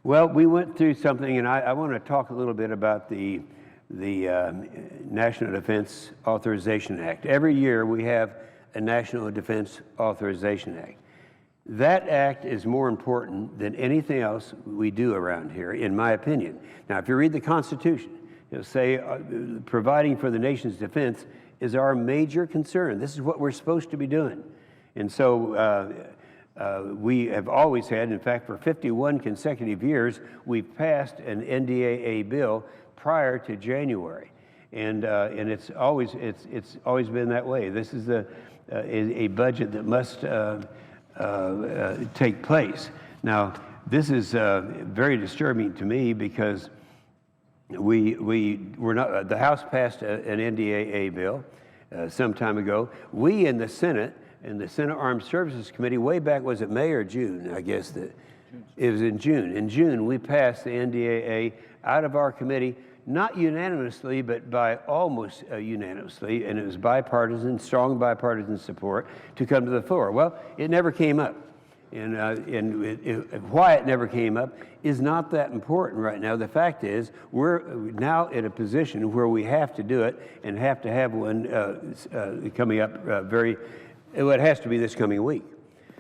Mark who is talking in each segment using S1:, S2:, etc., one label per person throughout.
S1: Well, we went through something, and I want to talk a little bit about the National Defense Authorization Act. Every year we have a National Defense Authorization Act. That act is more important than anything else we do around here, in my opinion. Now, if you read the Constitution, it'll say providing for the nation's defense is our major concern. This is what we're supposed to be doing. And so we have always had, in fact, for 51 consecutive years, we've passed an NDAA bill prior to January. And it's always been that way. This is a budget that must take place. Now, this is very disturbing to me because we're not. The House passed an NDAA bill some time ago. We in the Senate Armed Services Committee, way back, was it May or June? I guess that it was in June. In June, we passed the NDAA out of our committee, not unanimously, but by almost unanimously, and it was bipartisan, strong bipartisan support to come to the floor. Well, it never came up. And why it never came up is not that important right now. The fact is, we're now in a position where we have to do it and have to have one coming up it has to be this coming week.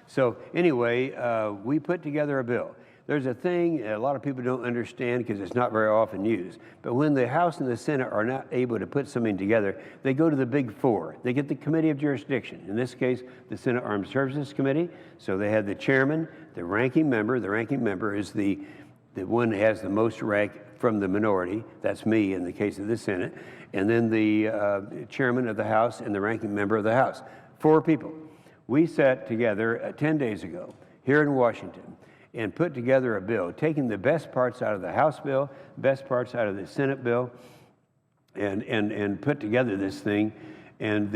S1: So anyway, we put together a bill. There's a thing a lot of people don't understand because it's not very often used. But when the House and the Senate are not able to put something together, they go to the big four. They get the Committee of Jurisdiction. In this case, the Senate Armed Services Committee. So they have the chairman, the ranking member. The ranking member is the one that has the most rank from the minority. That's me in the case of the Senate. And then the chairman of the House and the ranking member of the House. 4 people. We sat together 10 days ago here in Washington and put together a bill, taking the best parts out of the House bill, best parts out of the Senate bill, and put together this thing. And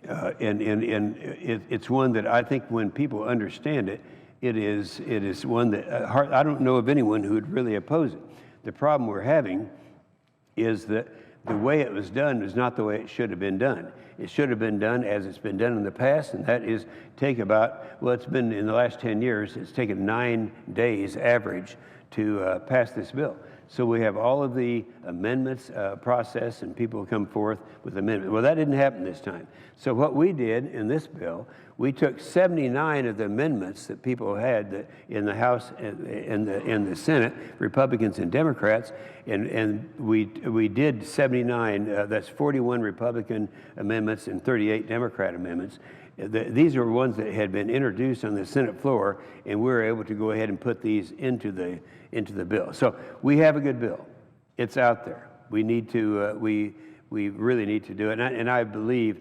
S1: it's one that I think when people understand it, it is one that I don't know of anyone who would really oppose it. The problem we're having is that the way it was done was not the way it should have been done. It should have been done as it's been done in the past, and that is take about, well, it's been in the last 10 years, it's taken 9 days average to pass this bill. So we have all of the amendments process, and people come forth with amendments. Well, that didn't happen this time. So what we did in this bill, we took 79 of the amendments that people had in the House and in the Senate, Republicans and Democrats, and we did 79. That's 41 Republican amendments and 38 Democrat amendments. These are ones that had been introduced on the Senate floor, and we were able to go ahead and put these into the bill. So we have a good bill. It's out there. We need to. We really need to do it, and I believe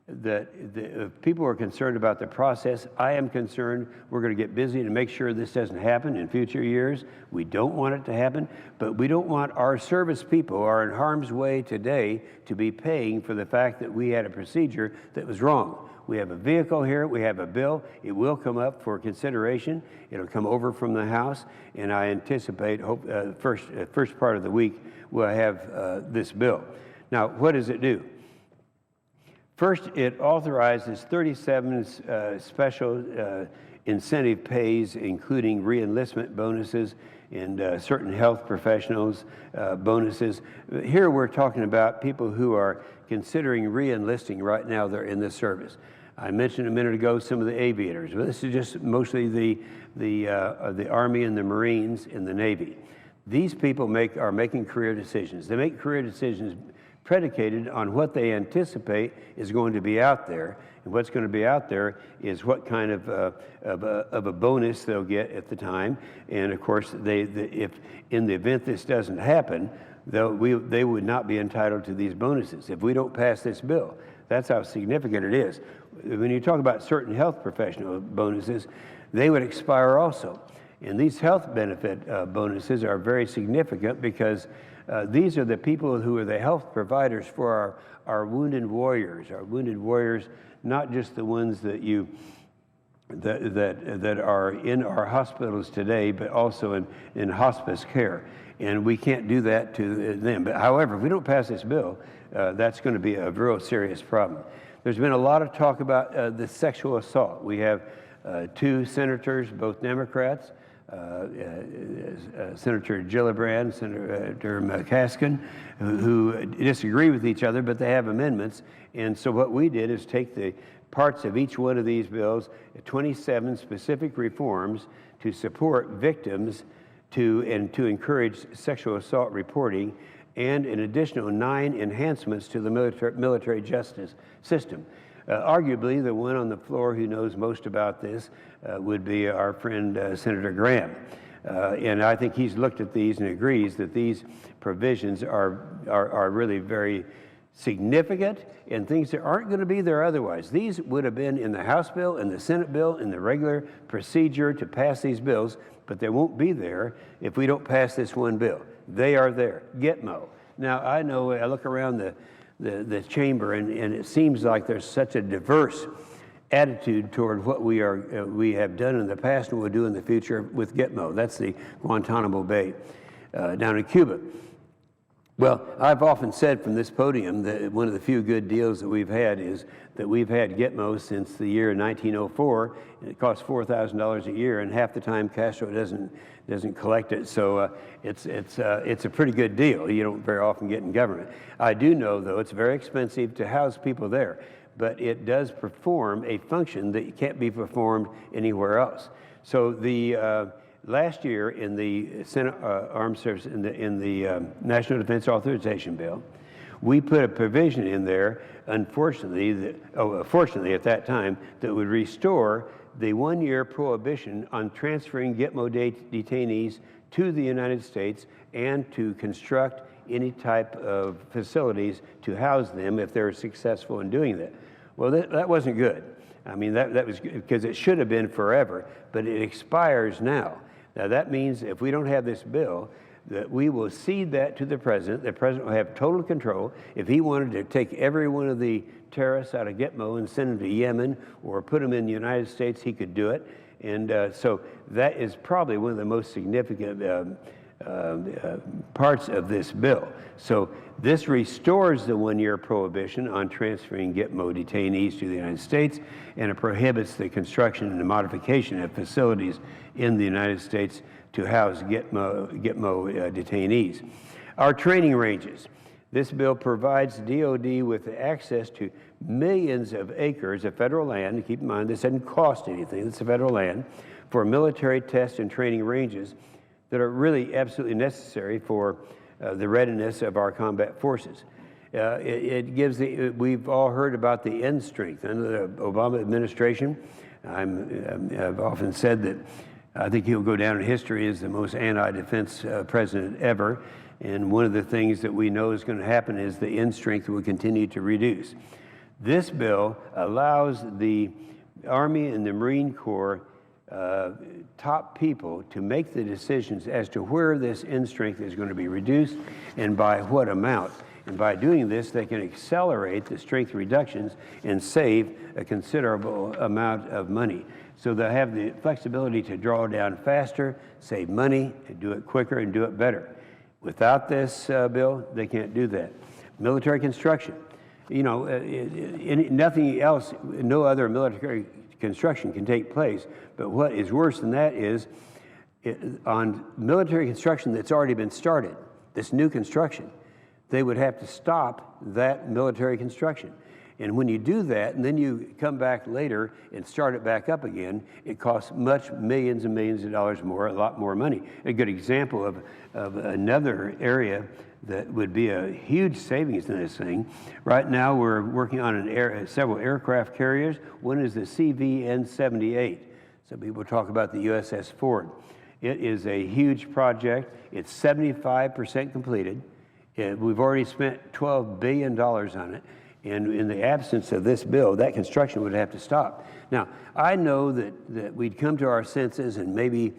S1: that if people are concerned about the process, I am concerned. We're going to get busy to make sure this doesn't happen in future years. We don't want it to happen, but we don't want our service people who are in harm's way today to be paying for the fact that we had a procedure that was wrong. We have a vehicle here. We have a bill. It will come up for consideration. It'll come over from the House, and I anticipate first part of the week we'll have this bill. Now, what does it do? First, it authorizes 37 special incentive pays, including re-enlistment bonuses and certain health professionals bonuses. Here we're talking about people who are considering re-enlisting right now. They're in this service. I mentioned a minute ago some of the aviators, but this is just mostly the Army and the Marines and the Navy. These people are making career decisions. They make career decisions predicated on what they anticipate is going to be out there, and what's going to be out there is what kind of a bonus they'll get at the time. And of course, if in the event this doesn't happen, they would not be entitled to these bonuses if we don't pass this bill. That's how significant it is. When you talk about certain health professional bonuses, they would expire also. And these health benefit bonuses are very significant because these are the people who are the health providers for our wounded warriors. Our wounded warriors, not just the ones that are in our hospitals today, but also in hospice care. And we can't do that to them. But however, if we don't pass this bill, that's going to be a real serious problem. There's been a lot of talk about the sexual assault. We have 2 senators, both Democrats, Senator Gillibrand, Senator McCaskill, who disagree with each other, but they have amendments. And so what we did is take the parts of each one of these bills, 27 specific reforms to support victims and to encourage sexual assault reporting, and an additional 9 enhancements to the military justice system. Arguably, the one on the floor who knows most about this would be our friend Senator Graham. And I think he's looked at these and agrees that these provisions are really very significant and things that aren't going to be there otherwise. These would have been in the House bill, in the Senate bill, in the regular procedure to pass these bills, but they won't be there if we don't pass this one bill. They are there. Gitmo. Now, I know I look around the chamber and it seems like there's such a diverse attitude toward what we have done in the past and will do in the future with Gitmo. That's the Guantanamo Bay down in Cuba. Well, I've often said from this podium that one of the few good deals that we've had is that we've had Gitmo since the year 1904, and it costs $4,000 a year, and half the time Castro doesn't collect it. So it's a pretty good deal. You don't very often get in government. I do know, though, it's very expensive to house people there, but it does perform a function that can't be performed anywhere else. So the last year in the Senate Armed Services, in the National Defense Authorization Bill, we put a provision in there, fortunately at that time, that would restore the 1-year prohibition on transferring Gitmo detainees to the United States and to construct any type of facilities to house them if they're successful in doing that. Well, that wasn't good. I mean, that was because it should have been forever, but it expires now. Now, that means if we don't have this bill, that we will cede that to the president. The president will have total control. If he wanted to take every one of the terrorists out of Gitmo and send them to Yemen or put them in the United States, he could do it. And so that is probably one of the most significant parts of this bill. So this restores the 1-year prohibition on transferring Gitmo detainees to the United States, and it prohibits the construction and the modification of facilities in the United States to house Gitmo detainees. Our training ranges. This bill provides DOD with access to millions of acres of federal land. Keep in mind, this doesn't cost anything. It's federal land for military test and training ranges that are really absolutely necessary for the readiness of our combat forces. We've all heard about the end strength. Under the Obama administration, I've often said that I think he'll go down in history as the most anti-defense president ever. And one of the things that we know is going to happen is the end strength will continue to reduce. This bill allows the Army and the Marine Corps top people to make the decisions as to where this end strength is going to be reduced and by what amount. And by doing this, they can accelerate the strength reductions and save a considerable amount of money. So they'll have the flexibility to draw down faster, save money, and do it quicker and do it better. Without this bill, they can't do that. Military construction. You know, nothing else, no other military construction can take place. But what is worse than that is on military construction that's already been started, this new construction, they would have to stop that military construction. And when you do that, and then you come back later and start it back up again, it costs millions and millions of dollars more, a lot more money. A good example of another area that would be a huge savings in this thing. Right now, we're working on several aircraft carriers. One is the CVN-78. Some people talk about the USS Ford. It is a huge project. It's 75% completed. We've already spent $12 billion on it. And in the absence of this bill, that construction would have to stop. Now, I know that we'd come to our senses and maybe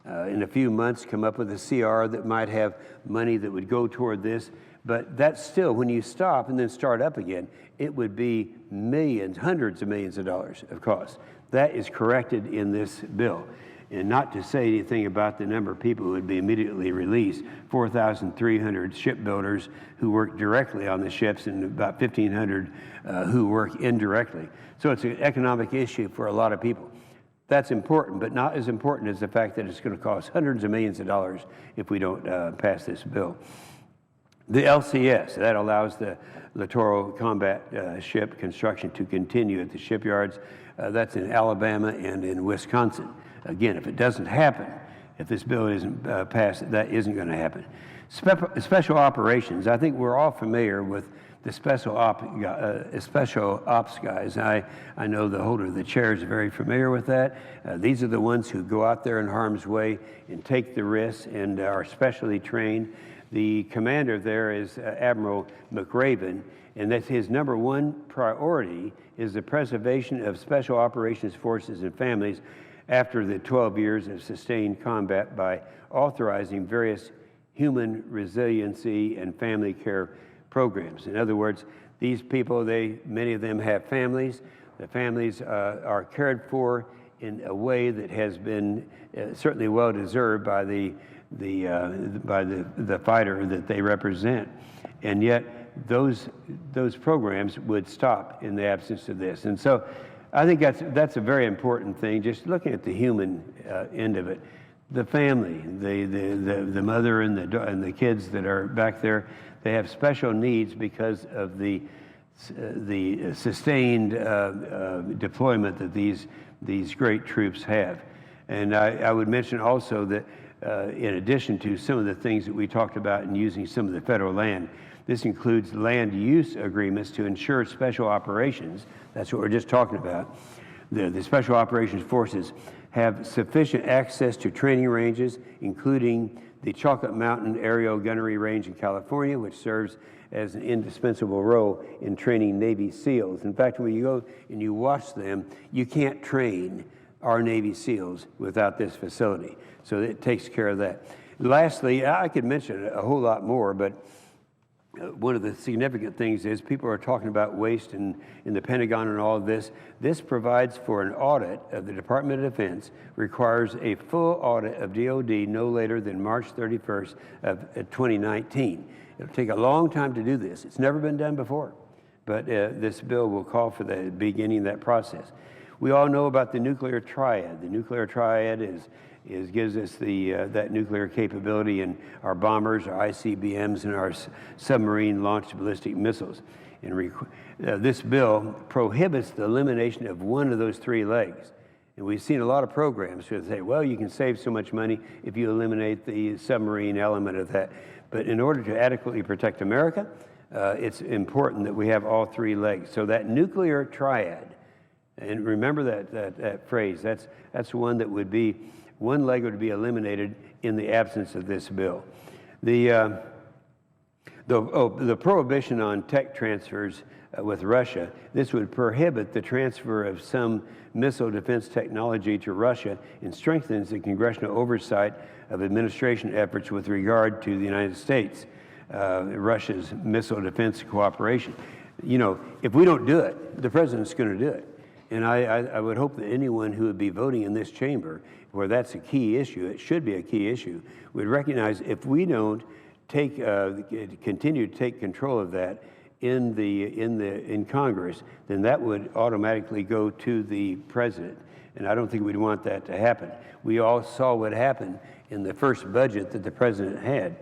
S1: in a few months come up with a CR that might have money that would go toward this, but that's still, when you stop and then start up again, it would be millions, hundreds of millions of dollars of cost. That is corrected in this bill. And not to say anything about the number of people who would be immediately released, 4,300 shipbuilders who work directly on the ships and about 1,500 who work indirectly. So it's an economic issue for a lot of people. That's important, but not as important as the fact that it's going to cost hundreds of millions of dollars if we don't pass this bill. The LCS, that allows the littoral combat ship construction to continue at the shipyards. That's in Alabama and in Wisconsin. Again, if it doesn't happen, if this bill isn't passed, that isn't going to happen. Special operations, I think we're all familiar with the special ops guys. I know the holder of the chair is very familiar with that. These are the ones who go out there in harm's way and take the risks and are specially trained. The commander there is Admiral McRaven, and that's his number one priority is the preservation of special operations forces and families after the 12 years of sustained combat by authorizing various human resiliency and family care programs. In other words, these people, many of them have families. The families are cared for in a way that has been certainly well deserved by the fighter that they represent, and yet those programs would stop in the absence of this. And so, I think that's a very important thing. Just looking at the human end of it, the family, the mother and the kids that are back there, they have special needs because of the sustained deployment that these great troops have. And I would mention also that in addition to some of the things that we talked about in using some of the federal land, this includes land use agreements to ensure special operations. That's what we're just talking about. The special operations forces have sufficient access to training ranges, including the Chocolate Mountain Aerial Gunnery Range in California, which serves as an indispensable role in training Navy SEALs. In fact, when you go and you watch them, you can't train our Navy SEALs without this facility. So it takes care of that. Lastly, I could mention a whole lot more, but one of the significant things is people are talking about waste in the Pentagon and all of this. This provides for an audit of the Department of Defense, requires a full audit of DOD no later than March 31st of 2019. It'll take a long time to do this. It's never been done before, but this bill will call for the beginning of that process. We all know about the nuclear triad. The nuclear triad gives us that nuclear capability in our bombers, our ICBMs, and our submarine-launched ballistic missiles. And this bill prohibits the elimination of one of those three legs. And we've seen a lot of programs that say, well, you can save so much money if you eliminate the submarine element of that. But in order to adequately protect America, it's important that we have all three legs. So that nuclear triad, and remember that phrase, that's one that would be, one leg would be eliminated in the absence of this bill. The prohibition on tech transfers with Russia, this would prohibit the transfer of some missile defense technology to Russia and strengthens the congressional oversight of administration efforts with regard to the United States, Russia's missile defense cooperation. You know, if we don't do it, the president's going to do it. And I would hope that anyone who would be voting in this chamber, where that's a key issue, it should be a key issue, would recognize if we don't continue to take control of that in Congress, then that would automatically go to the president. And I don't think we'd want that to happen. We all saw what happened in the first budget that the president had.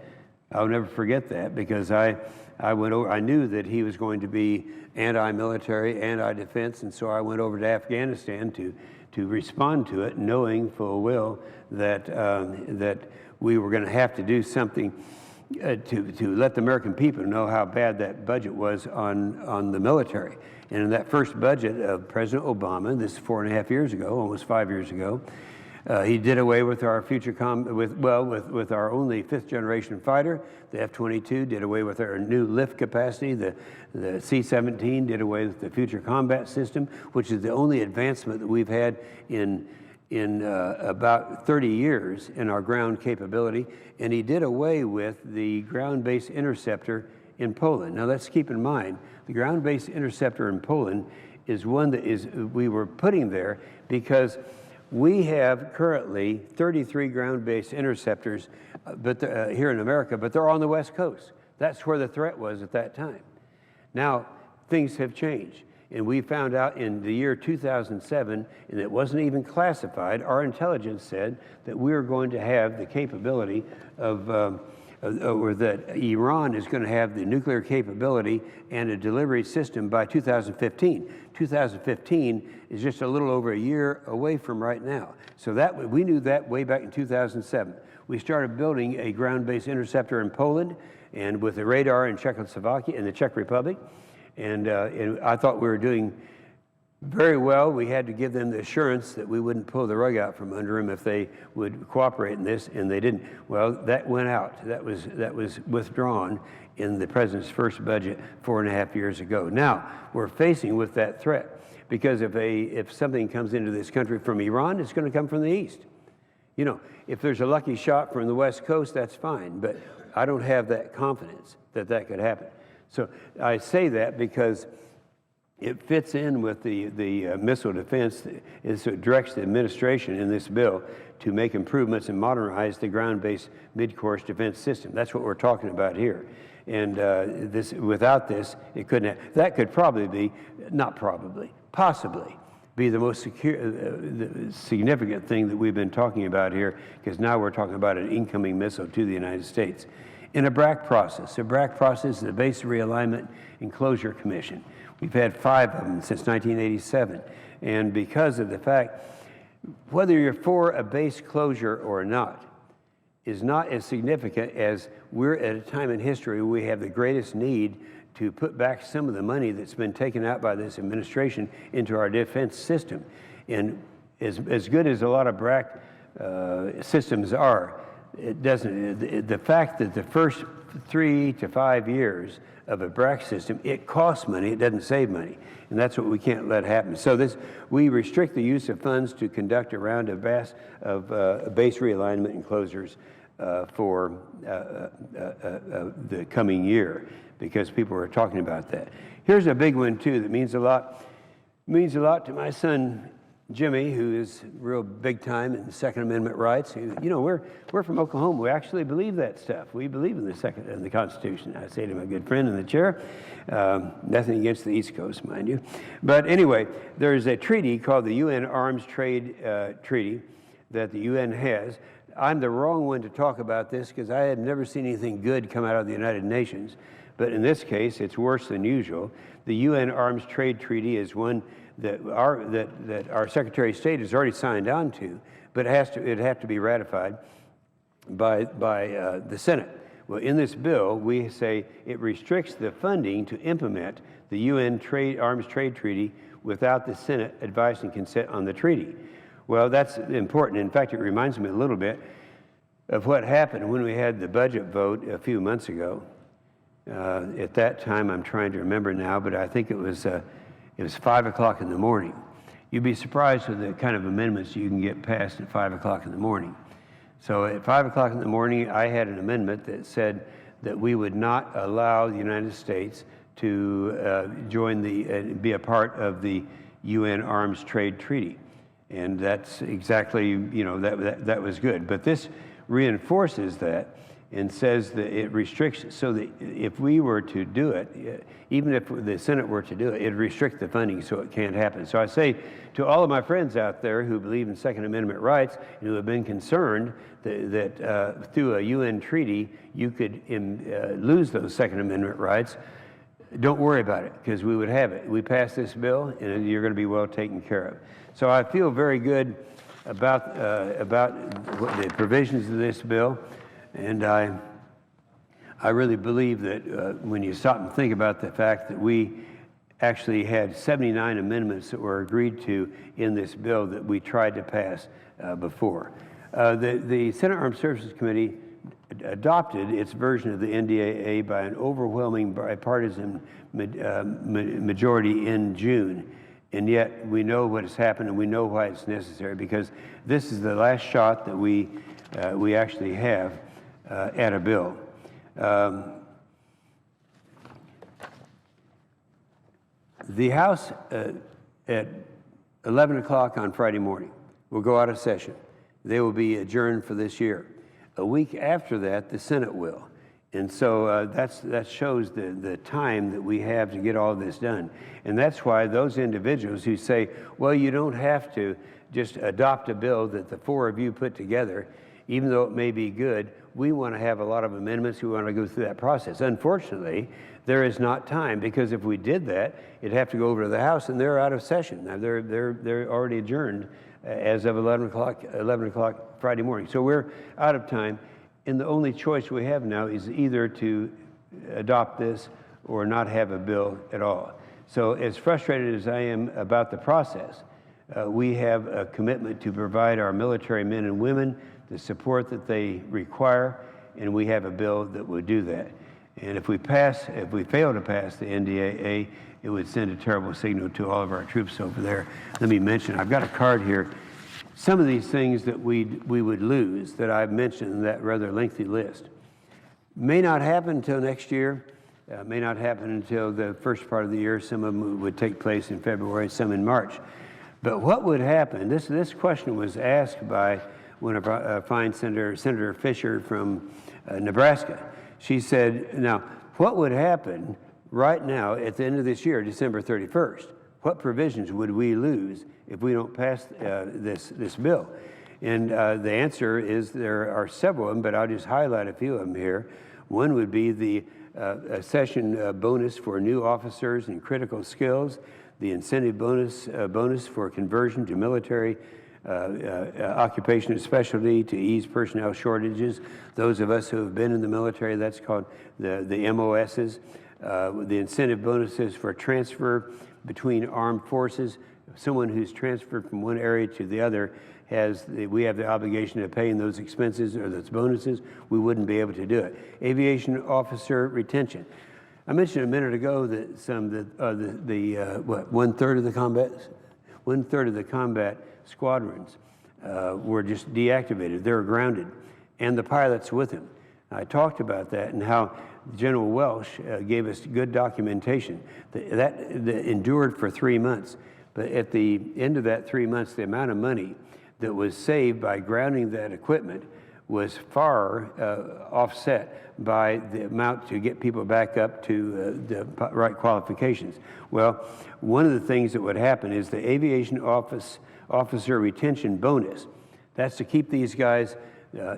S1: I'll never forget that, because I went over, I knew that he was going to be anti-military, anti-defense, and so I went over to Afghanistan to respond to it, knowing full well that that we were going to have to do something to let the American people know how bad that budget was on the military. And in that first budget of President Obama, this is 4.5 years ago, almost 5 years ago, he did away with our with our only fifth generation fighter, the F-22, did away with our new lift capacity, the C-17, did away with the future combat system, which is the only advancement that we've had in about 30 years in our ground capability, and he did away with the ground-based interceptor in Poland. Now let's keep in mind, the ground-based interceptor in Poland is one that we were putting there because we have currently 33 ground-based interceptors here in America, but they're on the West Coast. That's where the threat was at that time. Now, things have changed. And we found out in the year 2007, and it wasn't even classified, our intelligence said that we were going to have the capability of, or that Iran is going to have the nuclear capability and a delivery system by 2015. 2015 is just a little over a year away from right now. So that we knew that way back in 2007. We started building a ground-based interceptor in Poland and with a radar in Czechoslovakia, in the Czech Republic. And I thought we were doing very well. We had to give them the assurance that we wouldn't pull the rug out from under them if they would cooperate in this, and they didn't. Well, that went out. That was withdrawn in the president's first budget 4.5 years ago. Now, we're facing with that threat, because if something comes into this country from Iran, it's going to come from the east. You know, if there's a lucky shot from the West Coast, that's fine, but I don't have that confidence that that could happen. So I say that because it fits in with the missile defense. It directs the administration in this bill to make improvements and modernize the ground-based mid-course defense system. That's what we're talking about here. And without this, it couldn't have. That could probably be, not probably, possibly be the most significant thing that we've been talking about here, because now we're talking about an incoming missile to the United States. In a BRAC process. The BRAC process is the Base Realignment and Closure Commission. We've had 5 of them since 1987. And because of the fact, whether you're for a base closure or not, is not as significant as we're at a time in history where we have the greatest need to put back some of the money that's been taken out by this administration into our defense system. And as good as a lot of BRAC systems are, it doesn't, the fact that the first 3 to 5 years of a BRAC system, it costs money, it doesn't save money. And that's what we can't let happen. So we restrict the use of funds to conduct a round of base realignment and closures for the coming year, because people are talking about that. Here's a big one too that means a lot. Means a lot to my son, Jimmy, who is real big time in Second Amendment rights. You know, we're from Oklahoma. We actually believe that stuff. We believe in the Constitution. I say to my good friend in the chair, nothing against the East Coast, mind you. But anyway, there's a treaty called the UN Arms Trade Treaty that the UN has. I'm the wrong one to talk about this because I have never seen anything good come out of the United Nations. But in this case, it's worse than usual. The UN Arms Trade Treaty is one that our Secretary of State has already signed on to, but it'd have to be ratified by the Senate. Well, in this bill, we say it restricts the funding to implement the UN Arms Trade Treaty without the Senate advice and consent on the treaty. Well, that's important. In fact, it reminds me a little bit of what happened when we had the budget vote a few months ago. At that time, I'm trying to remember now, but I think it was 5 o'clock in the morning. You'd be surprised with the kind of amendments you can get passed at 5 o'clock in the morning. So at 5 o'clock in the morning, I had an amendment that said that we would not allow the United States to be a part of the UN Arms Trade Treaty. And that's exactly, you know, that was good. But this reinforces that and says that it restricts, so that if we were to do it, even if the Senate were to do it, it'd restrict the funding so it can't happen. So I say to all of my friends out there who believe in Second Amendment rights and who have been concerned that through a UN treaty you could lose those Second Amendment rights, don't worry about it, because we would have it. We pass this bill and you're going to be well taken care of. So I feel very good about the provisions of this bill. And I really believe that when you stop and think about the fact that we actually had 79 amendments that were agreed to in this bill that we tried to pass before. The Senate Armed Services Committee adopted its version of the NDAA by an overwhelming bipartisan majority in June. And yet we know what has happened and we know why it's necessary, because this is the last shot that we actually have at a bill. The House at 11 o'clock on Friday morning will go out of session. They will be adjourned for this year. A week after that, the Senate will. And so that shows the time that we have to get all this done. And that's why those individuals who say, well, you don't have to just adopt a bill that the four of you put together, even though it may be good, we want to have a lot of amendments. We want to go through that process. Unfortunately, there is not time, because if we did that, it'd have to go over to the House, and they're out of session. Now, they're already adjourned as of 11 o'clock Friday morning. So we're out of time. And the only choice we have now is either to adopt this or not have a bill at all. So as frustrated as I am about the process, we have a commitment to provide our military men and women the support that they require, and we have a bill that would do that. And if we fail to pass the NDAA, it would send a terrible signal to all of our troops over there. Let me mention, I've got a card here. Some of these things that we would lose that I've mentioned in that rather lengthy list may not happen until next year, may not happen until the first part of the year. Some of them would take place in February, some in March. But what would happen, this question was asked by one of our fine Senator Fisher from Nebraska. She said, now, what would happen right now at the end of this year, December 31st? What provisions would we lose if we don't pass this bill? And the answer is there are several of them, but I'll just highlight a few of them here. One would be the accession bonus for new officers and critical skills, the incentive bonus for conversion to military occupation of specialty to ease personnel shortages. Those of us who have been in the military, that's called the MOSs. The incentive bonuses for transfer between armed forces. Someone who's transferred from one area to the other we have the obligation of paying those expenses or those bonuses. We wouldn't be able to do it. Aviation officer retention. I mentioned a minute ago that one-third of the combat squadrons were just deactivated. They were grounded, and the pilots with them. I talked about that and how General Welsh gave us good documentation that endured for 3 months. But at the end of that 3 months, the amount of money that was saved by grounding that equipment was far offset by the amount to get people back up to the right qualifications. Well, one of the things that would happen is the aviation officer retention bonus. That's to keep these guys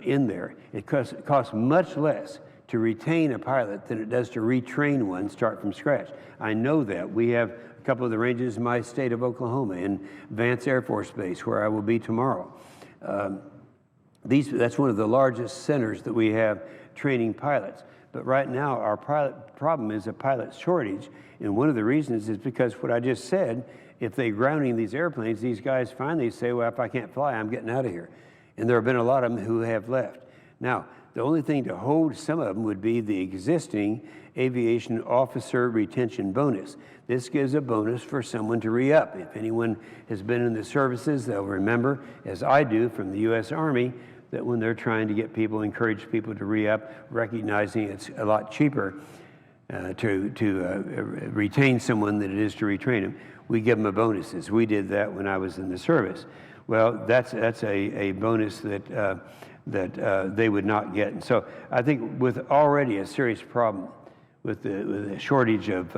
S1: in there. It costs much less to retain a pilot than it does to retrain one, start from scratch. I know that. We have a couple of the ranges in my state of Oklahoma, in Vance Air Force Base, where I will be tomorrow. That's one of the largest centers that we have training pilots. But right now, our pilot problem is a pilot shortage, and one of the reasons is because what I just said, if they're grounding these airplanes, these guys finally say, well, if I can't fly, I'm getting out of here. And there have been a lot of them who have left. Now, the only thing to hold some of them would be the existing aviation officer retention bonus. This gives a bonus for someone to re-up. If anyone has been in the services, they'll remember, as I do from the U.S. Army, that when they're trying to get people, encourage people to re-up, recognizing it's a lot cheaper to retain someone than it is to retrain them, we give them a bonuses. We did that when I was in the service. Well, that's a bonus that they would not get. And so I think with already a serious problem with the shortage of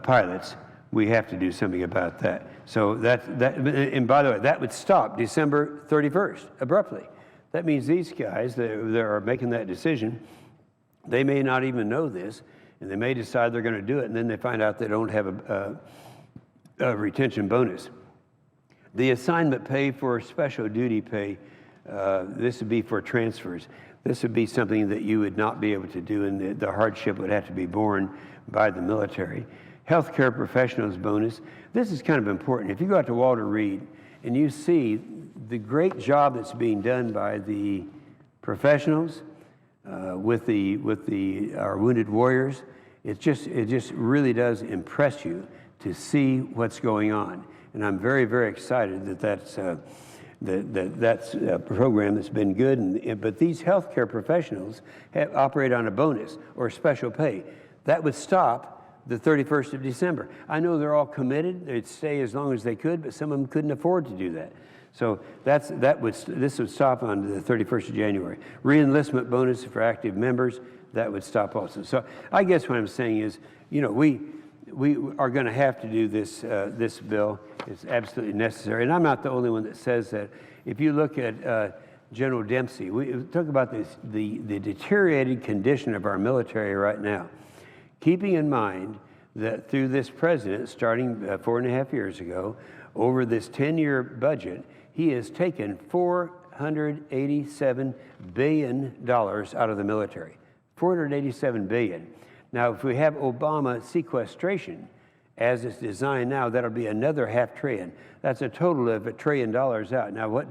S1: pilots, we have to do something about that. So and by the way, that would stop December 31st abruptly. That means these guys that are making that decision, they may not even know this, and they may decide they're going to do it, and then they find out they don't have a retention bonus. The assignment pay for special duty pay, this would be for transfers. This would be something that you would not be able to do, and the hardship would have to be borne by the military. Healthcare professionals bonus. This is kind of important. If you go out to Walter Reed and you see the great job that's being done by the professionals with our wounded warriors, it just really does impress you to see what's going on. And I'm very, very excited that that's a program that's been good. But these healthcare professionals operate on a bonus or special pay. That would stop the 31st of December. I know they're all committed. They'd stay as long as they could, but some of them couldn't afford to do that. So this would stop on the 31st of January. Re-enlistment bonus for active members, that would stop also. So I guess what I'm saying is, we are going to have to do this bill. It's absolutely necessary. And I'm not the only one that says that. If you look at General Dempsey, we talk about the deteriorated condition of our military right now, keeping in mind that through this president, starting 4.5 years ago, over this 10-year budget, he has taken $487 billion out of the military. $487 billion. Now, if we have Obama sequestration, as it's designed now, that'll be another $500 billion. That's a total of $1 trillion out. Now,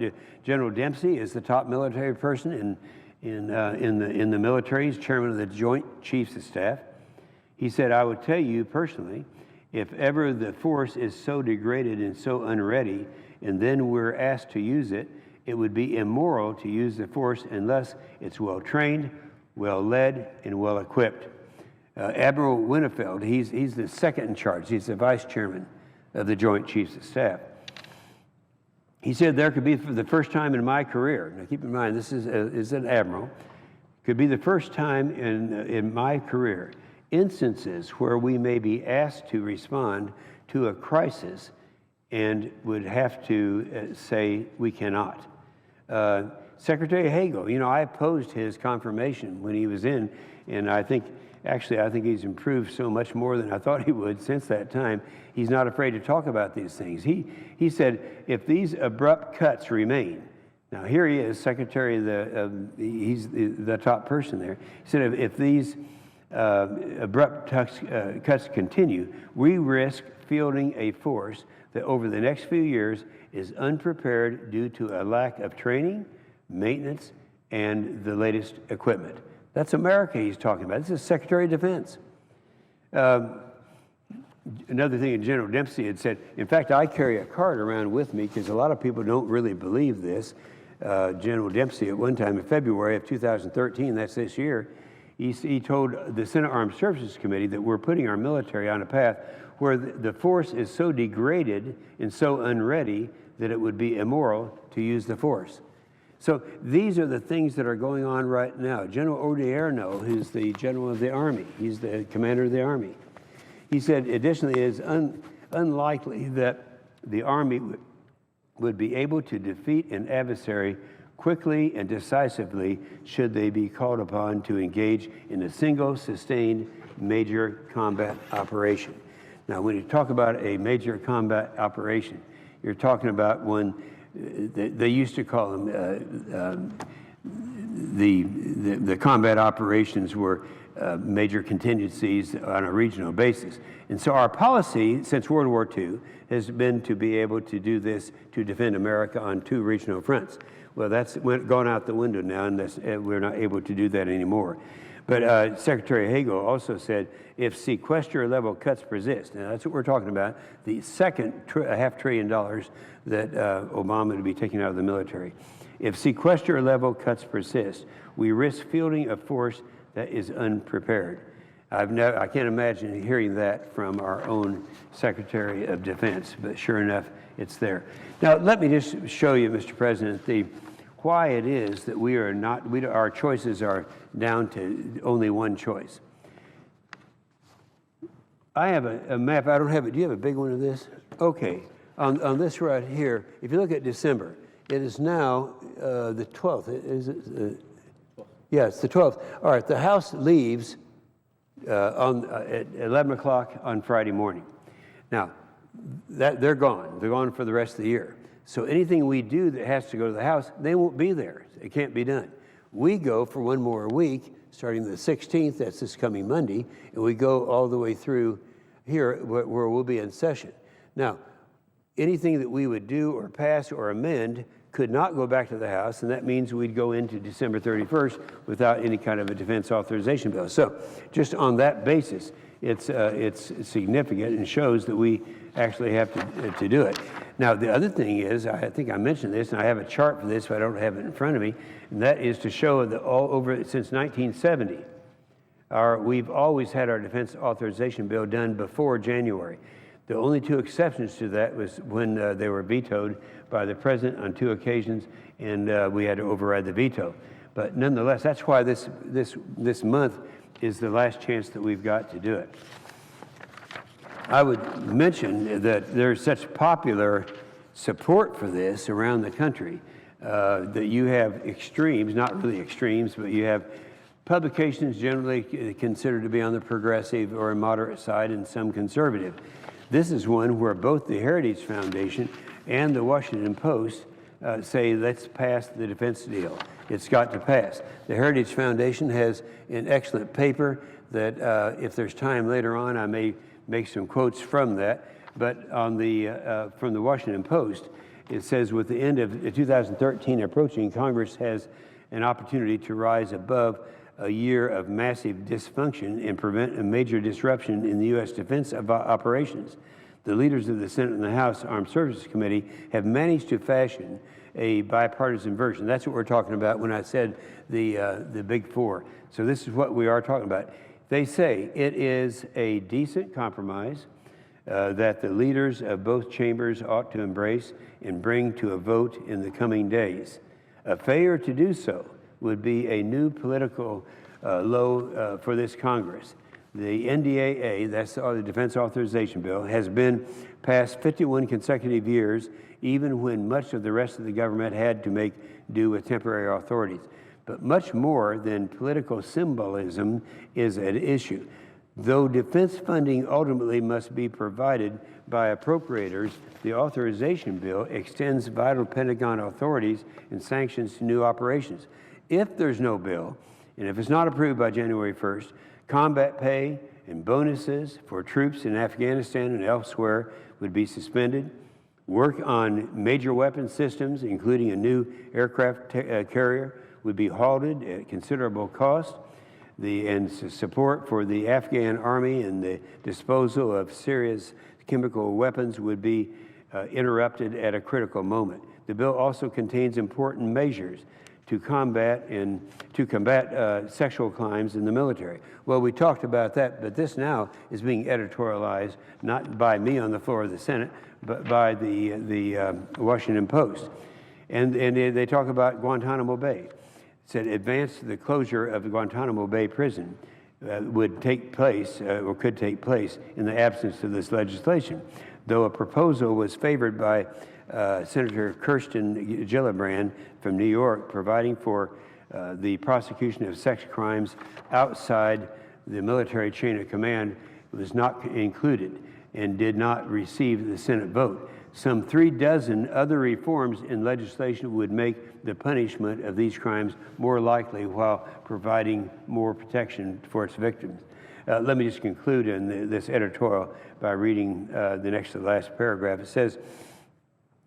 S1: General Dempsey is the top military person in the military. He's chairman of the Joint Chiefs of Staff. He said, I would tell you personally, if ever the force is so degraded and so unready, and then we're asked to use it, it would be immoral to use the force unless it's well-trained, well-led, and well-equipped. Admiral Winnefeld, he's the second in charge. He's the vice chairman of the Joint Chiefs of Staff. He said there could be, for the first time in my career, now keep in mind this is an admiral, could be the first time in my career, instances where we may be asked to respond to a crisis and would have to say we cannot. Secretary Hagel, I opposed his confirmation when he was in, and I think he's improved so much more than I thought he would since that time. He's not afraid to talk about these things. He said, if these abrupt cuts remain, now here he is, Secretary he's the top person there. He said, if these abrupt cuts continue, we risk fielding a force that over the next few years is unprepared due to a lack of training, maintenance, and the latest equipment. That's America he's talking about. This is Secretary of Defense. Another thing that General Dempsey had said, in fact, I carry a card around with me because a lot of people don't really believe this. General Dempsey at one time in February of 2013, that's this year, he told the Senate Armed Services Committee that we're putting our military on a path where the force is so degraded and so unready that it would be immoral to use the force. So these are the things that are going on right now. General Odierno, who's the general of the Army, he's the commander of the Army. He said, additionally, it is unlikely that the Army would be able to defeat an adversary quickly and decisively should they be called upon to engage in a single sustained major combat operation. Now, when you talk about a major combat operation, you're talking about one, they used to call them, the combat operations were major contingencies on a regional basis. And so our policy since World War II has been to be able to do this to defend America on 2 regional fronts. Well, that's gone out the window now, and we're not able to do that anymore. But Secretary Hagel also said, if sequester level cuts persist, now that's what we're talking about, the second $500 billion that Obama would be taking out of the military. If sequester level cuts persist, we risk fielding a force that is unprepared. I can't imagine hearing that from our own Secretary of Defense, but sure enough, it's there. Now, let me just show you, Mr. President, why it is that we are not, our choices are down to only one choice. I have a map. I don't have it. Do you have a big one of this? Okay. On this right here, if you look at December, it is now the 12th. Is it? Yeah, it's the 12th. All right, the House leaves at 11 o'clock on Friday morning. Now, they're gone. They're gone for the rest of the year. So anything we do that has to go to the House, they won't be there. It can't be done. We go for one more week, starting the 16th, that's this coming Monday, and we go all the way through here where we'll be in session. Now, anything that we would do or pass or amend could not go back to the House, and that means we'd go into December 31st without any kind of a defense authorization bill. So just on that basis, it's significant and shows that we actually have to do it. Now, the other thing is, I think I mentioned this, and I have a chart for this, but I don't have it in front of me, and that is to show that all over since 1970, we've always had our defense authorization bill done before January. The only two exceptions to that was when they were vetoed by the president on 2 occasions, and we had to override the veto. But nonetheless, that's why this month is the last chance that we've got to do it. I would mention that there's such popular support for this around the country that you have extremes, not really extremes, but you have publications generally considered to be on the progressive or moderate side and some conservative. This is one where both the Heritage Foundation and the Washington Post say, let's pass the defense deal. It's got to pass. The Heritage Foundation has an excellent paper that if there's time later on, I may make some quotes from that. But on from the Washington Post, it says, with the end of 2013 approaching, Congress has an opportunity to rise above a year of massive dysfunction and prevent a major disruption in the U.S. defense operations. The leaders of the Senate and the House Armed Services Committee have managed to fashion a bipartisan version. That's what we're talking about when I said the big four. So this is what we are talking about. They say it is a decent compromise that the leaders of both chambers ought to embrace and bring to a vote in the coming days. A failure to do so would be a new political low for this Congress. The NDAA, that's the Defense Authorization Bill, has been passed 51 consecutive years, even when much of the rest of the government had to make do with temporary authorities. But much more than political symbolism is at issue. Though defense funding ultimately must be provided by appropriators, the authorization bill extends vital Pentagon authorities and sanctions new operations. If there's no bill, and if it's not approved by January 1st, combat pay and bonuses for troops in Afghanistan and elsewhere would be suspended. Work on major weapon systems, including a new aircraft carrier, would be halted at considerable cost. And support for the Afghan army and the disposal of serious chemical weapons would be interrupted at a critical moment. The bill also contains important measures to combat sexual crimes in the military. Well, we talked about that, but this now is being editorialized, not by me on the floor of the Senate, but by the Washington Post. And they talk about Guantanamo Bay. Said advance the closure of the Guantanamo Bay prison would take place or could take place in the absence of this legislation. Though a proposal was favored by Senator Kirsten Gillibrand from New York, providing for the prosecution of sex crimes outside the military chain of command, was not included and did not receive the Senate vote. Some 36 other reforms in legislation would make the punishment of these crimes more likely while providing more protection for its victims. Let me just conclude in this editorial by reading the next to the last paragraph. It says,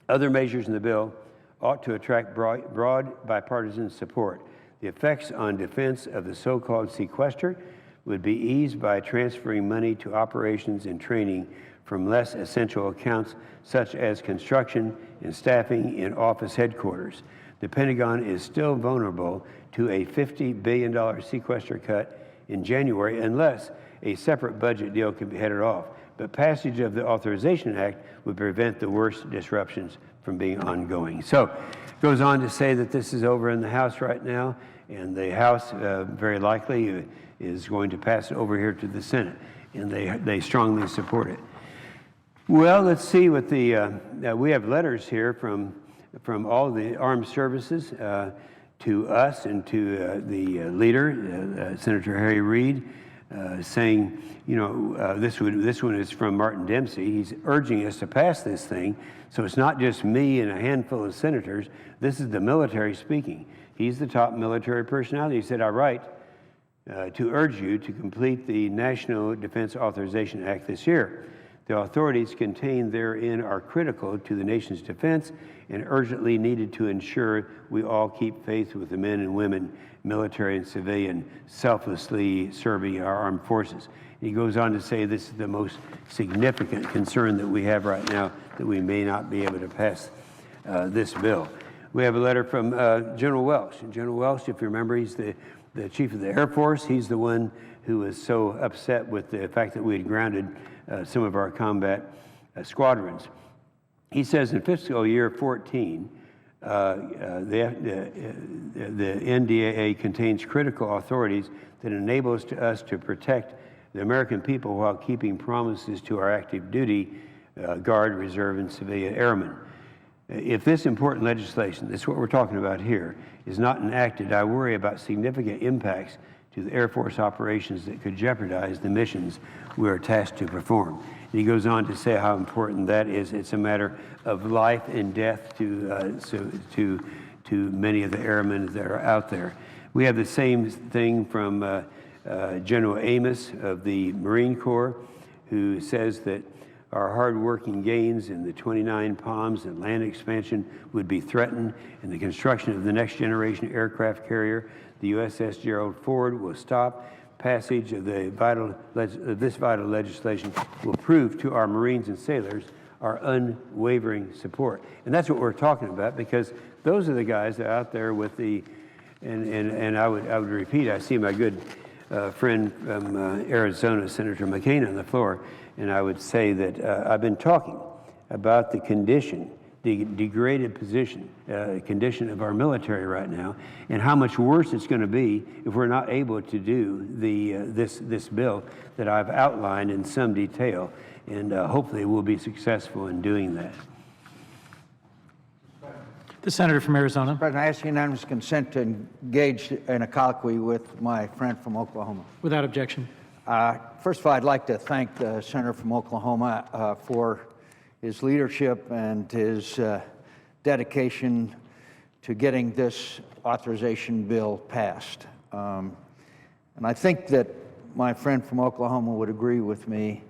S1: other measures in the bill ought to attract broad bipartisan support. The effects on defense of the so-called sequester would be eased by transferring money to operations and training from less essential accounts such as construction and staffing in office headquarters. The Pentagon is still vulnerable to a $50 billion sequester cut in January unless a separate budget deal can be headed off. But passage of the Authorization Act would prevent the worst disruptions from being ongoing. So it goes on to say that this is over in the House right now, and the House very likely is going to pass it over here to the Senate, and they strongly support it. Well, let's see what we have letters here from all the armed services to us and to the leader, Senator Harry Reid, saying, you know, this one is from Martin Dempsey. He's urging us to pass this thing. So it's not just me and a handful of senators. This is the military speaking. He's the top military personality. He said, I write to urge you to complete the National Defense Authorization Act this year. The authorities contained therein are critical to the nation's defense and urgently needed to ensure we all keep faith with the men and women, military and civilian, selflessly serving our armed forces. He goes on to say this is the most significant concern that we have right now, that we may not be able to pass this bill. We have a letter from General Welsh. And General Welsh, if you remember, he's the chief of the Air Force. He's the one who was so upset with the fact that we had grounded some of our combat squadrons. He says in fiscal year 14, the NDAA contains critical authorities that enable us to protect the American people while keeping promises to our active duty Guard, Reserve, and civilian airmen. If this important legislation, this is what we're talking about here, is not enacted, I worry about significant impacts to the Air Force operations that could jeopardize the missions we are tasked to perform. And he goes on to say how important that is. It's a matter of life and death to many of the airmen that are out there. We have the same thing from General Amos of the Marine Corps, who says that our hard-working gains in the 29 Palms and land expansion would be threatened, and the construction of the next generation aircraft carrier, the USS Gerald Ford, will stop. Passage of this vital legislation will prove to our Marines and sailors our unwavering support. And that's what we're talking about, because those are the guys that are out there with the, and I would repeat, I see my good friend from Arizona, Senator McCain, on the floor, and I would say that I've been talking about the condition, the degraded condition of our military right now, and how much worse it's going to be if we're not able to do this bill that I've outlined in some detail, and hopefully we'll be successful in doing that.
S2: The senator from Arizona.
S3: President, I ask unanimous consent to engage in a colloquy with my friend from Oklahoma.
S2: Without objection.
S3: First of all, I'd like to thank the senator from Oklahoma for his leadership and his dedication to getting this authorization bill passed. And I think that my friend from Oklahoma would agree with me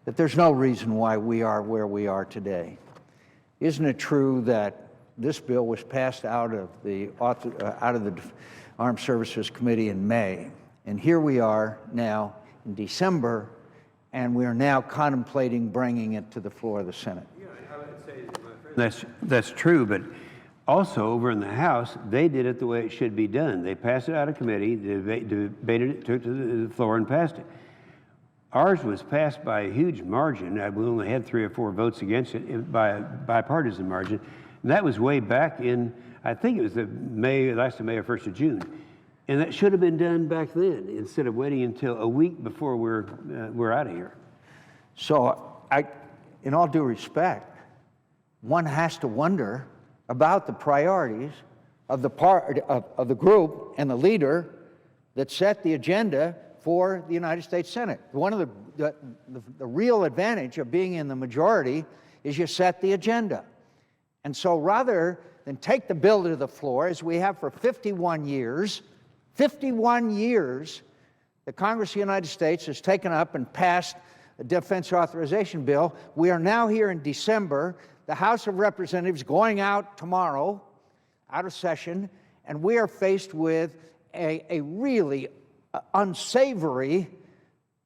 S3: that there's no reason why we are where we are today. Isn't it true that this bill was passed out of the Armed Services Committee in May, and here we are now in December, and we are now contemplating bringing it to the floor of the Senate?
S1: Yeah, I would say that, my friend, that's true, but also over in the House, they did it the way it should be done. They passed it out of committee, debated it, took it to the floor, and passed it. Ours was passed by a huge margin. We only had 3 or 4 votes against it by a bipartisan margin. And that was way back in, I think it was the last of May or 1st of June. And that should have been done back then, instead of waiting until a week before we're out of here.
S3: So, in all due respect, one has to wonder about the priorities of the group and the leader that set the agenda for the United States Senate. One of the real advantage of being in the majority is you set the agenda. And so rather than take the bill to the floor, as we have for 51 years, the Congress of the United States has taken up and passed a defense authorization bill. We are now here in December, the House of Representatives going out tomorrow, out of session, and we are faced with a really unsavory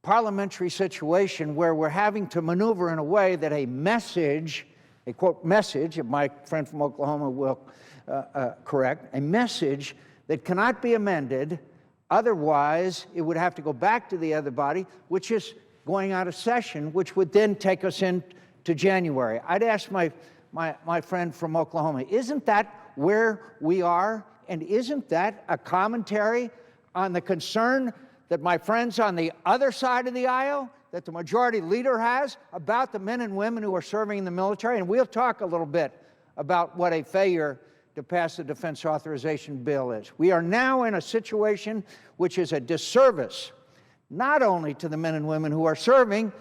S3: parliamentary situation where we're having to maneuver in a way that a message, a quote message, if my friend from Oklahoma will correct, a message that cannot be amended, otherwise it would have to go back to the other body, which is going out of session, which would then take us into January. I'd ask my friend from Oklahoma, isn't that where we are? And isn't that a commentary on the concern that my friends on the other side of the aisle, that the majority leader has about the men and women who are serving in the military? And we'll talk a little bit about what a failure to pass the defense authorization bill is. We are now in a situation which is a disservice, not only to the men and women who are serving,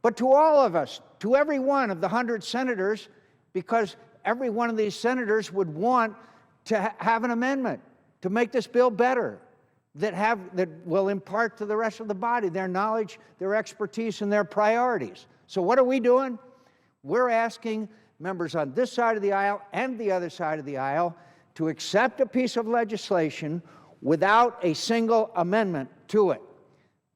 S3: but to all of us, to every one of the 100 senators, because every one of these senators would want to have an amendment to make this bill better, that will impart to the rest of the body their knowledge, their expertise, and their priorities. So what are we doing? We're asking members on this side of the aisle and the other side of the aisle to accept a piece of legislation without a single amendment to it.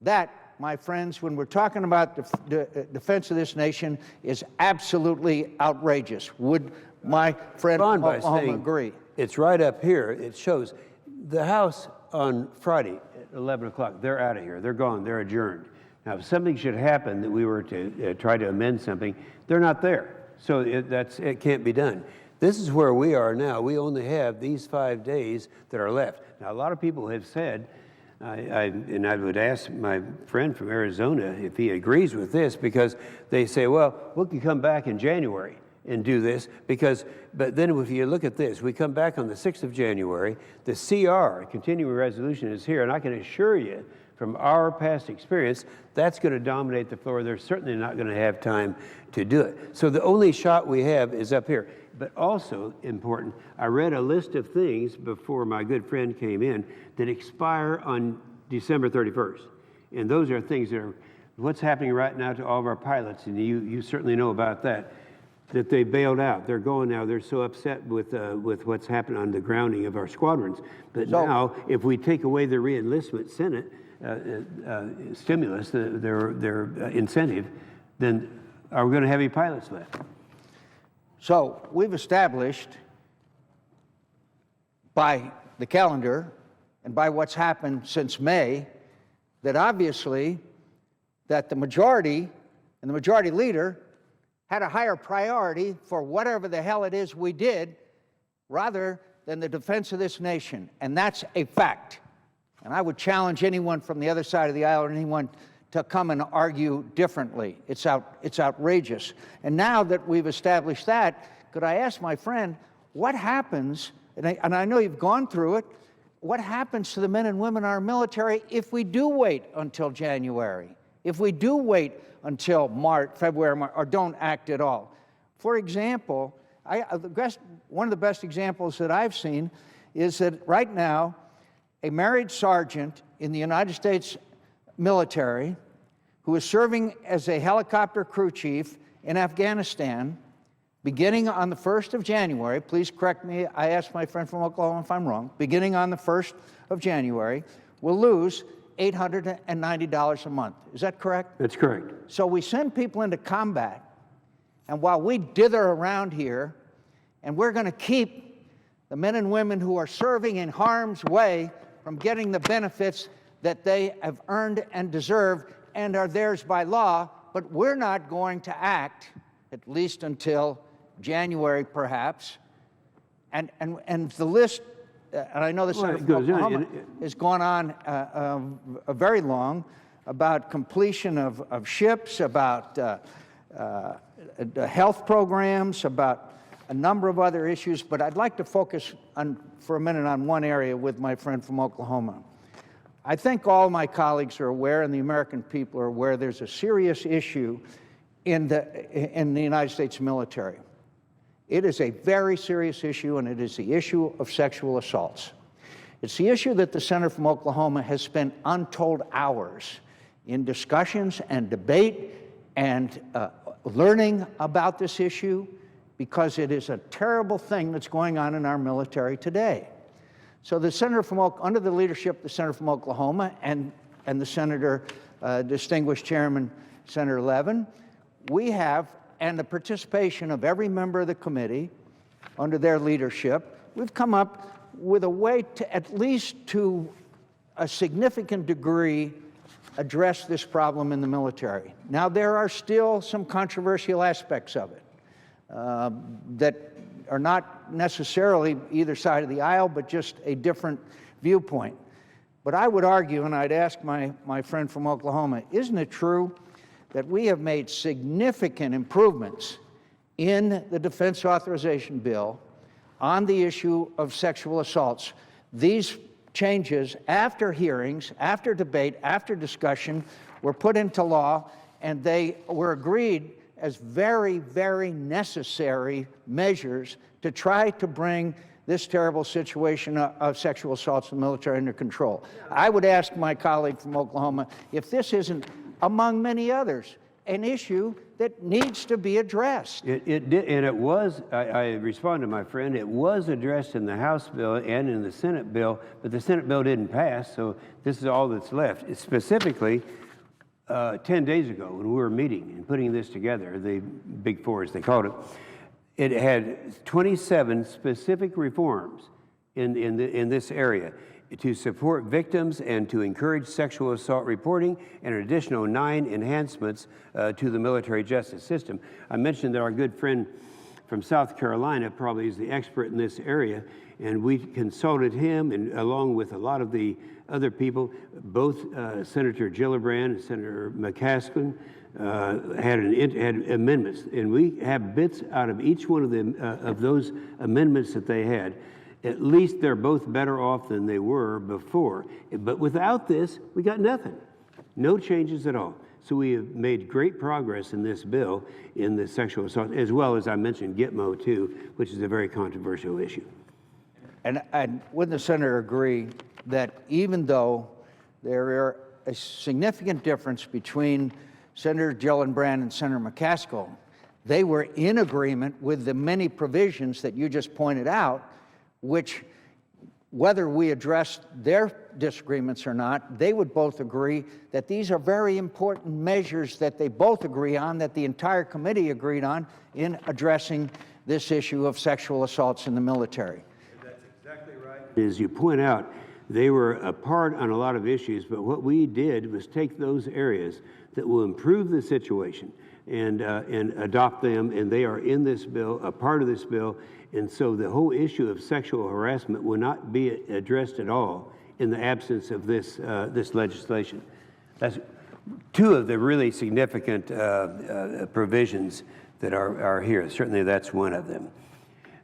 S3: That, my friends, when we're talking about the defense of this nation, is absolutely outrageous. Would my friend from Oklahoma agree?
S1: It's right up here. It shows the House on Friday at 11 o'clock. They're out of here. They're gone. They're adjourned. Now, if something should happen that we were to try to amend something, they're not there. So it can't be done. This is where we are now. We only have these 5 days that are left. Now, a lot of people have said, and I would ask my friend from Arizona if he agrees with this, because they say, well, we can come back in January and do this, but then if you look at this, we come back on the 6th of January, the CR, continuing resolution, is here, and I can assure you from our past experience, that's going to dominate the floor. They're certainly not going to have time to do it. So the only shot we have is up here. But also important, I read a list of things before my good friend came in that expire on December 31st. And those are things that are what's happening right now to all of our pilots, and you certainly know about that they bailed out. They're going now. They're so upset with what's happened on the grounding of our squadrons. But now, if we take away the re-enlistment Senate stimulus, their incentive, then are we going to have any pilots left?
S3: So we've established by the calendar and by what's happened since May that obviously that the majority and the majority leader had a higher priority for whatever the hell it is we did rather than the defense of this nation. And that's a fact. And I would challenge anyone from the other side of the aisle or anyone to come and argue differently. It's outrageous. And now that we've established that, could I ask my friend, what happens, and I know you've gone through it, what happens to the men and women in our military if we do wait until January? If we do wait until February, March, or don't act at all? For example, one of the best examples that I've seen is that right now, a married sergeant in the United States military who is serving as a helicopter crew chief in Afghanistan, beginning on the 1st of January, please correct me, I asked my friend from Oklahoma if I'm wrong, beginning on the 1st of January, will lose $890 a month. Is that correct?
S1: That's correct.
S3: So we send people into combat, and while we dither around here, and we're going to keep the men and women who are serving in harm's way from getting the benefits that they have earned and deserve and are theirs by law, but we're not going to act, at least until January perhaps. And the list, and I know the Senator from Oklahoma has gone on very long about completion of ships, about health programs, about a number of other issues, but I'd like to focus for a minute on one area with my friend from Oklahoma. I think all my colleagues are aware, and the American people are aware, there's a serious issue in the United States military. It is a very serious issue, and it is the issue of sexual assaults. It's the issue that the senator from Oklahoma has spent untold hours in discussions and debate and learning about this issue, because it is a terrible thing that's going on in our military today. So the senator from under the leadership of the senator from Oklahoma and the senator, distinguished chairman, Senator Levin, we have, and the participation of every member of the committee under their leadership, we've come up with a way to, at least to a significant degree, address this problem in the military. Now, there are still some controversial aspects of it that are not necessarily either side of the aisle, but just a different viewpoint. But I would argue, and I'd ask my friend from Oklahoma, isn't it true that we have made significant improvements in the Defense Authorization Bill on the issue of sexual assaults? These changes, after hearings, after debate, after discussion, were put into law, and they were agreed as very, very necessary measures to try to bring this terrible situation of sexual assaults in the military under control. I would ask my colleague from Oklahoma if this isn't, among many others, an issue that needs to be addressed.
S1: It did, and it was, I respond to my friend, it was addressed in the House bill and in the Senate bill, but the Senate bill didn't pass, so this is all that's left. It's specifically, 10 days ago when we were meeting and putting this together, the Big Four as they called it, it had 27 specific reforms in this area. to support victims and to encourage sexual assault reporting, and an additional 9 enhancements to the military justice system. I mentioned that our good friend from South Carolina probably is the expert in this area, and we consulted him, and along with a lot of the other people, both Senator Gillibrand and Senator McCaskill had amendments, and we have bits out of each one of them of those amendments that they had. At least they're both better off than they were before. But without this, we got nothing. No changes at all. So we have made great progress in this bill in the sexual assault, as well as I mentioned Gitmo too, which is a very controversial issue.
S3: And wouldn't the senator agree that even though there are a significant difference between Senator Gillibrand and Senator McCaskill, they were in agreement with the many provisions that you just pointed out, which, whether we address their disagreements or not, they would both agree that these are very important measures that they both agree on, that the entire committee agreed on in addressing this issue of sexual assaults in the military.
S1: That's exactly right. As you point out, they were apart on a lot of issues, but what we did was take those areas that will improve the situation and adopt them, and they are in this bill, a part of this bill. And so the whole issue of sexual harassment will not be addressed at all in the absence of this, this legislation. That's two of the really significant provisions that are here. Certainly that's one of them.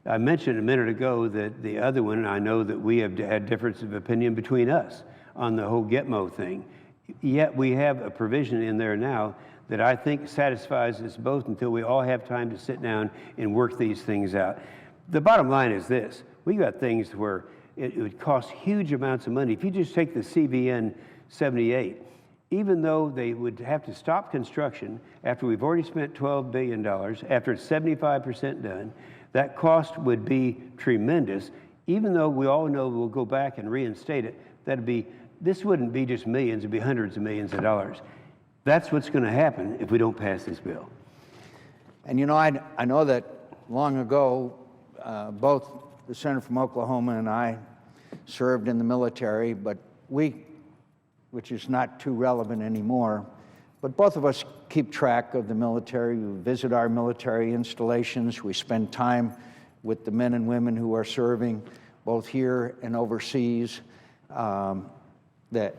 S1: I mentioned a minute ago that the other one, I know that we have had difference of opinion between us on the whole Gitmo thing. Yet we have a provision in there now that I think satisfies us both until we all have time to sit down and work these things out. The bottom line is this: we got things where it would cost huge amounts of money. If you just take the CVN 78, even though they would have to stop construction after we've already spent $12 billion, after it's 75% done, that cost would be tremendous. Even though we all know we'll go back and reinstate it, this wouldn't be just millions, it'd be hundreds of millions of dollars. That's what's going to happen if we don't pass this bill.
S3: And you know, I know that long ago, both the senator from Oklahoma and I served in the military, but which is not too relevant anymore, but both of us keep track of the military. We visit our military installations. We spend time with the men and women who are serving both here and overseas, that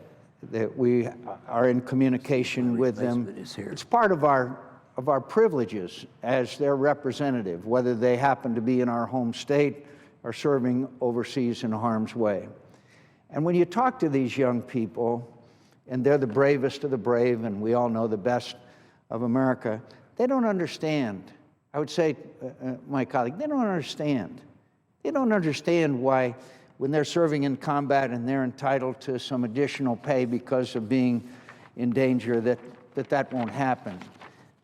S3: we are in communication with them. It's part of our privileges as their representative, whether they happen to be in our home state or serving overseas in harm's way. And when you talk to these young people, and they're the bravest of the brave, and we all know the best of America, they don't understand. I would say, my colleague, they don't understand. They don't understand why, when they're serving in combat and they're entitled to some additional pay because of being in danger, that won't happen.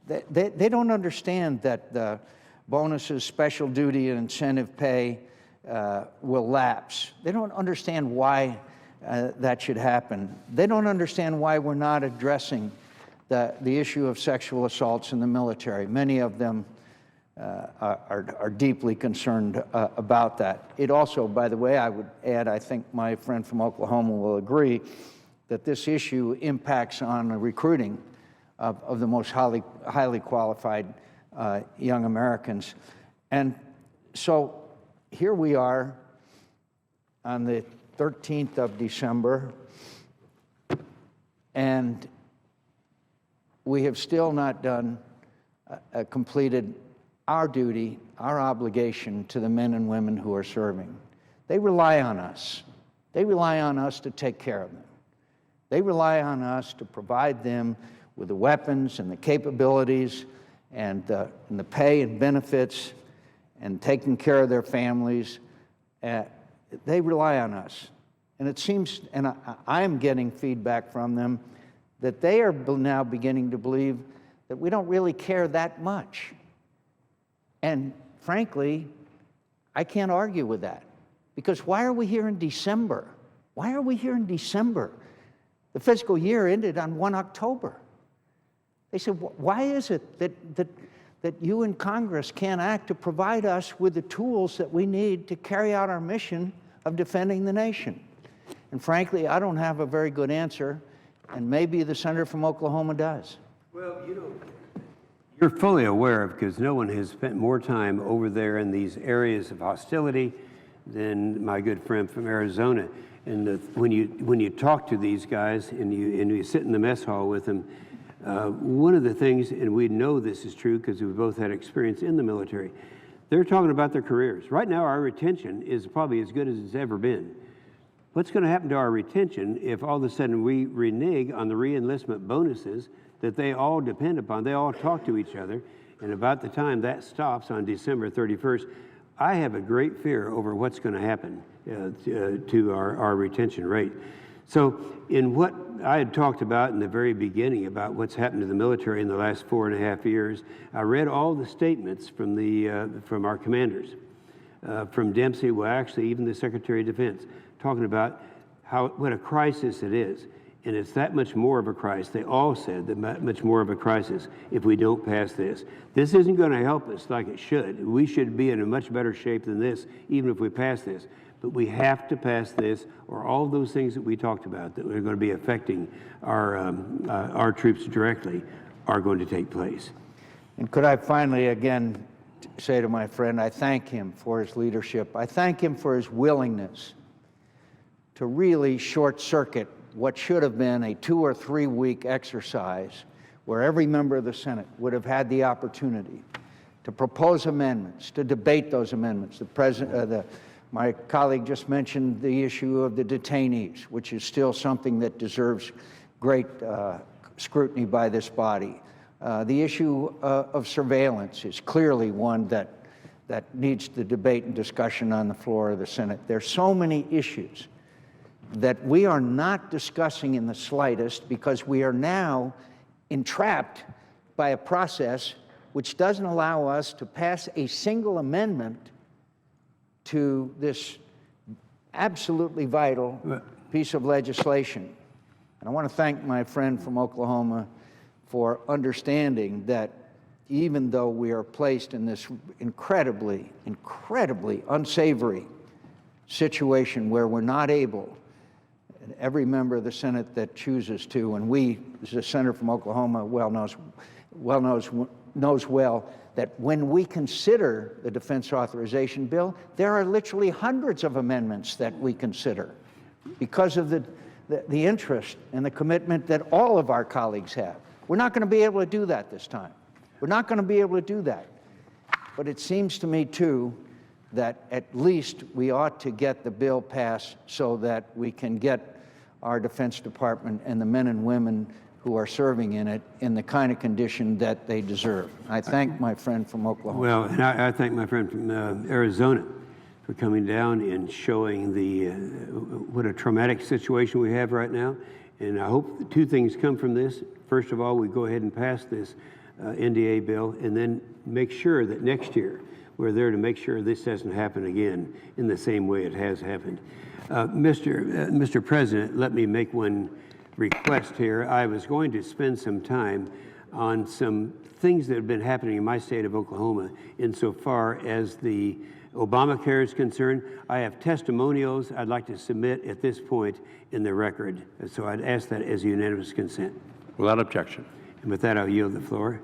S3: They don't understand that the bonuses, special duty, and incentive pay will lapse. They don't understand why that should happen. They don't understand why we're not addressing the issue of sexual assaults in the military. Many of them are deeply concerned about that. It also, by the way, I would add, I think my friend from Oklahoma will agree, that this issue impacts on the recruiting of the most highly qualified young Americans. And so here we are on the 13th of December, and we have still not done completed our duty, our obligation to the men and women who are serving. They rely on us. They rely on us to take care of them. They rely on us to provide them with the weapons and the capabilities and the pay and benefits and taking care of their families. They rely on us. And it seems, and I'm getting feedback from them, that they are now beginning to believe that we don't really care that much. And frankly, I can't argue with that. Because why are we here in December? Why are we here in December? The fiscal year ended on 1 October. They said, why is it that you in Congress can't act to provide us with the tools that we need to carry out our mission of defending the nation? And frankly, I don't have a very good answer, and maybe the senator from Oklahoma does.
S1: Well, you're fully aware of, because no one has spent more time over there in these areas of hostility than my good friend from Arizona. And when you talk to these guys and you sit in the mess hall with them, one of the things, and we know this is true because we both had experience in the military, they're talking about their careers. Right now, our retention is probably as good as it's ever been. What's going to happen to our retention if all of a sudden we renege on the re-enlistment bonuses that they all depend upon? They all talk to each other, and about the time that stops on December 31st, I have a great fear over what's going to happen to our retention rate. So in what I had talked about in the very beginning about what's happened to the military in the last 4.5 years, I read all the statements from our commanders, from Dempsey, well, actually even the Secretary of Defense, talking about what a crisis it is. And it's that much more of a crisis. They all said that much more of a crisis if we don't pass this. This isn't going to help us like it should. We should be in a much better shape than this, even if we pass this. But we have to pass this, or all of those things that we talked about that are going to be affecting our troops directly are going to take place.
S3: And could I finally again say to my friend, I thank him for his leadership. I thank him for his willingness to really short-circuit what should have been a 2 or 3 week exercise where every member of the Senate would have had the opportunity to propose amendments, to debate those amendments. My colleague just mentioned the issue of the detainees, which is still something that deserves great scrutiny by this body. The issue of surveillance is clearly one that needs the debate and discussion on the floor of the Senate. There's so many issues that we are not discussing in the slightest because we are now entrapped by a process which doesn't allow us to pass a single amendment to this absolutely vital piece of legislation. And I want to thank my friend from Oklahoma for understanding that even though we are placed in this incredibly unsavory situation where we're not able, and every member of the Senate that chooses to, and we, as a senator from Oklahoma, knows well that when we consider the defense authorization bill, there are literally hundreds of amendments that we consider because of the interest and the commitment that all of our colleagues have. We're not going to be able to do that this time. We're not going to be able to do that. But it seems to me, too, that at least we ought to get the bill passed so that we can get our Defense Department and the men and women who are serving in it in the kind of condition that they deserve. I thank my friend from Oklahoma.
S1: Well, and I thank my friend from Arizona for coming down and showing what a traumatic situation we have right now. And I hope 2 things come from this. First of all, we go ahead and pass this NDAA bill, and then make sure that next year we're there to make sure this doesn't happen again in the same way it has happened. Mr. President, let me make one request here. I was going to spend some time on some things that have been happening in my state of Oklahoma insofar as the Obamacare is concerned. I have testimonials I'd like to submit at this point in the record, so I'd ask that as unanimous consent.
S4: Without objection.
S1: And with that, I'll yield the floor.